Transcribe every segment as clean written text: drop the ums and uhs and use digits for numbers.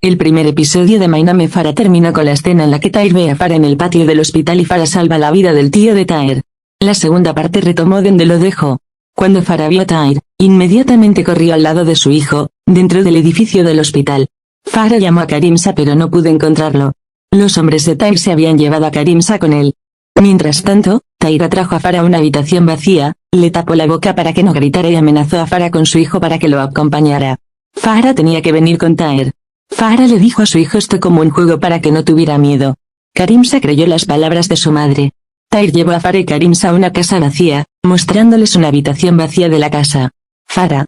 El primer episodio de My Name Farah terminó con la escena en la que Tahir ve a Farah en el patio del hospital y Farah salva la vida del tío de Tahir. La segunda parte retomó donde lo dejó. Cuando Farah vio a Tahir, inmediatamente corrió al lado de su hijo, dentro del edificio del hospital. Farah llamó a Karimsa pero no pudo encontrarlo. Los hombres de Tahir se habían llevado a Karimsa con él. Mientras tanto, Tahir atrajo a Farah a una habitación vacía, le tapó la boca para que no gritara y amenazó a Farah con su hijo para que lo acompañara. Farah tenía que venir con Tahir. Farah le dijo a su hijo esto como un juego para que no tuviera miedo. Karimsa creyó las palabras de su madre. Tahir llevó a Farah y Karimsa a una casa vacía, mostrándoles una habitación vacía de la casa. Farah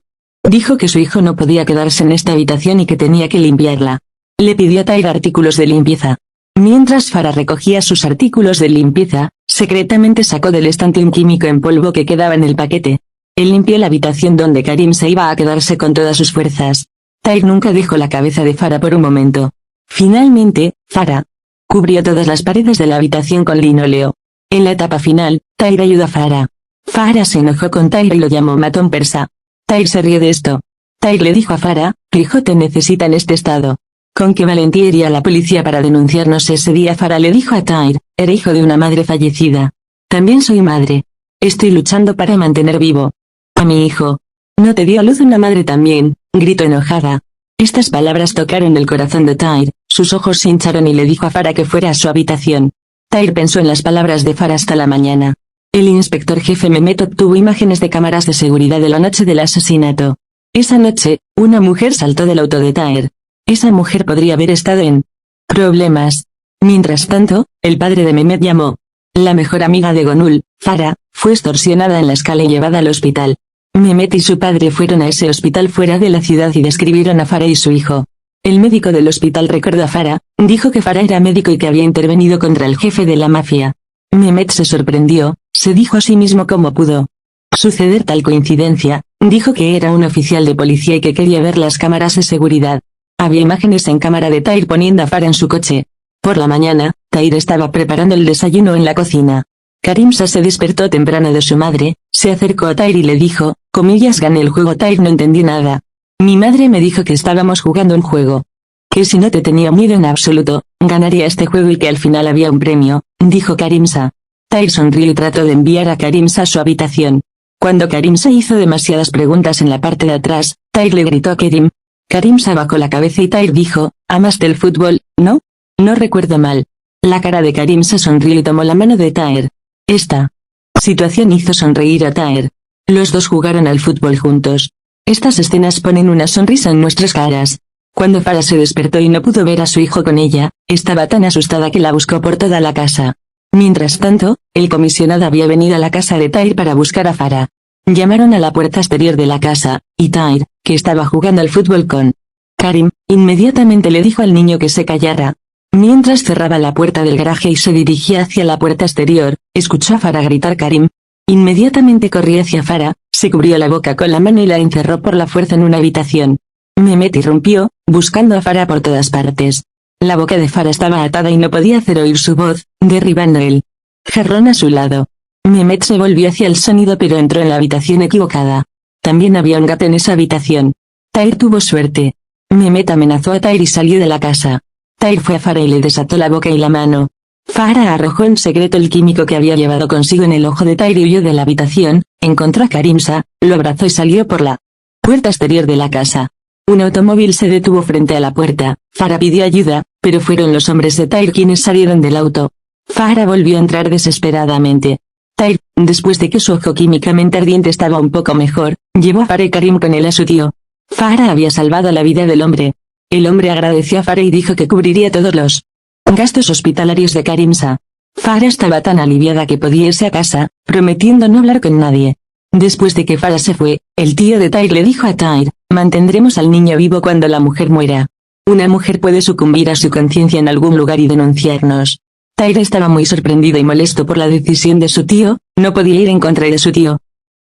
dijo que su hijo no podía quedarse en esta habitación y que tenía que limpiarla. Le pidió a Tahir artículos de limpieza. Mientras Farah recogía sus artículos de limpieza, secretamente sacó del estante un químico en polvo que quedaba en el paquete. Él limpió la habitación donde Karimsa iba a quedarse con todas sus fuerzas. Tahir nunca dejó la cabeza de Farah por un momento. Finalmente, Farah cubrió todas las paredes de la habitación con linóleo. En la etapa final, Tahir ayudó a Farah. Farah se enojó con Tahir y lo llamó matón persa. Tahir se rió de esto. Tahir le dijo a Farah, tu hijo te necesita en este estado. ¿Con qué valentía iría a la policía para denunciarnos ese día? Farah le dijo a Tahir, era hijo de una madre fallecida. También soy madre. Estoy luchando para mantener vivo a mi hijo. ¿No te dio a luz una madre también?, gritó enojada. Estas palabras tocaron el corazón de Tahir, sus ojos se hincharon y le dijo a Farah que fuera a su habitación. Tahir pensó en las palabras de Farah hasta la mañana. El inspector jefe Mehmet obtuvo imágenes de cámaras de seguridad de la noche del asesinato. Esa noche, una mujer saltó del auto de Tahir. Esa mujer podría haber estado en problemas. Mientras tanto, el padre de Mehmet llamó. La mejor amiga de Gonul, Farah, fue extorsionada en la escala y llevada al hospital. Mehmet y su padre fueron a ese hospital fuera de la ciudad y describieron a Farah y su hijo. El médico del hospital recordó a Farah, dijo que Farah era médico y que había intervenido contra el jefe de la mafia. Mehmet se sorprendió, se dijo a sí mismo cómo pudo suceder tal coincidencia, dijo que era un oficial de policía y que quería ver las cámaras de seguridad. Había imágenes en cámara de Tahir poniendo a Farah en su coche. Por la mañana, Tahir estaba preparando el desayuno en la cocina. Karimsa se despertó temprano de su madre, se acercó a Tahir y le dijo, comillas gané el juego. Tahir no entendió nada. Mi madre me dijo que estábamos jugando un juego. Que si no te tenía miedo en absoluto, ganaría este juego y que al final había un premio, dijo Karimsa. Tahir sonrió y trató de enviar a Karimsa a su habitación. Cuando Karimsa hizo demasiadas preguntas en la parte de atrás, Tahir le gritó a Kerim. Karimsa bajó la cabeza y Tahir dijo, ¿amaste el fútbol, no? No recuerdo mal. La cara de Karimsa sonrió y tomó la mano de Tahir. Esta situación hizo sonreír a Tahir. Los dos jugaron al fútbol juntos. Estas escenas ponen una sonrisa en nuestras caras. Cuando Farah se despertó y no pudo ver a su hijo con ella, estaba tan asustada que la buscó por toda la casa. Mientras tanto, el comisionado había venido a la casa de Tahir para buscar a Farah. Llamaron a la puerta exterior de la casa, y Tahir, que estaba jugando al fútbol con Karim, inmediatamente le dijo al niño que se callara. Mientras cerraba la puerta del garaje y se dirigía hacia la puerta exterior, escuchó a Farah gritar Karim. Inmediatamente corrió hacia Farah, se cubrió la boca con la mano y la encerró por la fuerza en una habitación. Mehmet irrumpió, buscando a Farah por todas partes. La boca de Farah estaba atada y no podía hacer oír su voz, derribando el jarrón a su lado. Mehmet se volvió hacia el sonido pero entró en la habitación equivocada. También había un gato en esa habitación. Tahir tuvo suerte. Mehmet amenazó a Tahir y salió de la casa. Tahir fue a Farah y le desató la boca y la mano. Farah arrojó en secreto el químico que había llevado consigo en el ojo de Tahir y huyó de la habitación, encontró a Karimsa, lo abrazó y salió por la puerta exterior de la casa. Un automóvil se detuvo frente a la puerta. Farah pidió ayuda, pero fueron los hombres de Tahir quienes salieron del auto. Farah volvió a entrar desesperadamente. Tahir, después de que su ojo químicamente ardiente estaba un poco mejor, llevó a Farah y Karim con él a su tío. Farah había salvado la vida del hombre. El hombre agradeció a Farah y dijo que cubriría todos los gastos hospitalarios de Karimsa. Farah estaba tan aliviada que podía irse a casa, prometiendo no hablar con nadie. Después de que Farah se fue, el tío de Tahir le dijo a Tahir, mantendremos al niño vivo cuando la mujer muera. Una mujer puede sucumbir a su conciencia en algún lugar y denunciarnos. Tahir estaba muy sorprendido y molesto por la decisión de su tío, no podía ir en contra de su tío.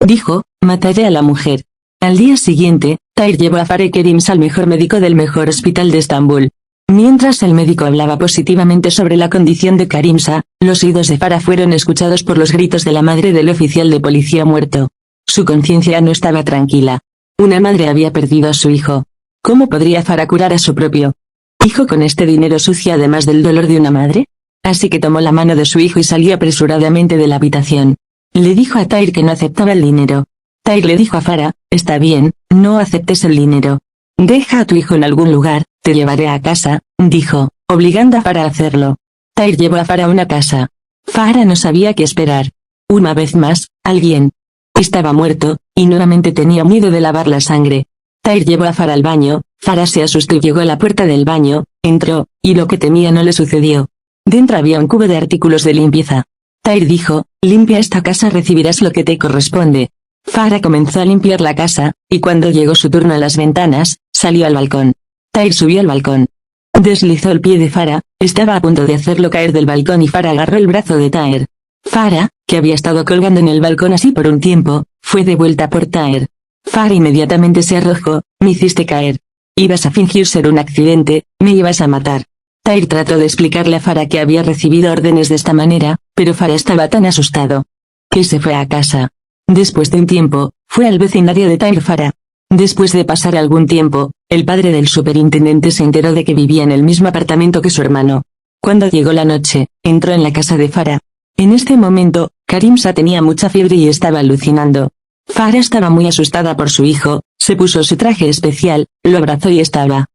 Dijo, mataré a la mujer. Al día siguiente, Tahir llevó a Farah y Karimsa al mejor médico del mejor hospital de Estambul. Mientras el médico hablaba positivamente sobre la condición de Karimsa, los oídos de Farah fueron escuchados por los gritos de la madre del oficial de policía muerto. Su conciencia no estaba tranquila. Una madre había perdido a su hijo. ¿Cómo podría Farah curar a su propio hijo con este dinero sucio además del dolor de una madre? Así que tomó la mano de su hijo y salió apresuradamente de la habitación. Le dijo a Tahir que no aceptaba el dinero. Tahir le dijo a Farah, está bien, no aceptes el dinero. Deja a tu hijo en algún lugar, te llevaré a casa, dijo, obligando a Farah a hacerlo. Tahir llevó a Farah a una casa. Farah no sabía qué esperar. Una vez más, alguien estaba muerto, y nuevamente tenía miedo de lavar la sangre. Tahir llevó a Farah al baño, Farah se asustó y llegó a la puerta del baño, entró, y lo que temía no le sucedió. Dentro había un cubo de artículos de limpieza. Tahir dijo, limpia esta casa, recibirás lo que te corresponde. Farah comenzó a limpiar la casa, y cuando llegó su turno a las ventanas, salió al balcón. Tahir subió al balcón. Deslizó el pie de Farah, estaba a punto de hacerlo caer del balcón y Farah agarró el brazo de Tahir. Farah, que había estado colgando en el balcón así por un tiempo, fue devuelta por Tahir. Farah inmediatamente se arrojó, me hiciste caer. Ibas a fingir ser un accidente, me ibas a matar. Tahir trató de explicarle a Farah que había recibido órdenes de esta manera, pero Farah estaba tan asustado que se fue a casa. Después de un tiempo, fue al vecindario de Tahir Farah. Después de pasar algún tiempo, el padre del superintendente se enteró de que vivía en el mismo apartamento que su hermano. Cuando llegó la noche, entró en la casa de Farah. En este momento, Karimsa tenía mucha fiebre y estaba alucinando. Farah estaba muy asustada por su hijo, se puso su traje especial, lo abrazó y estaba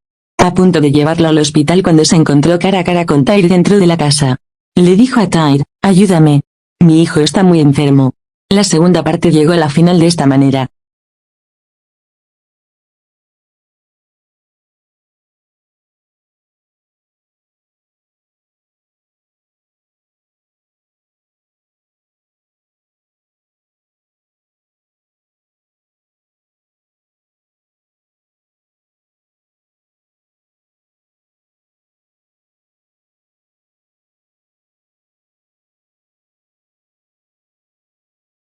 a punto de llevarlo al hospital cuando se encontró cara a cara con Tahir dentro de la casa. Le dijo a Tahir, ayúdame. Mi hijo está muy enfermo. La segunda parte llegó a la final de esta manera.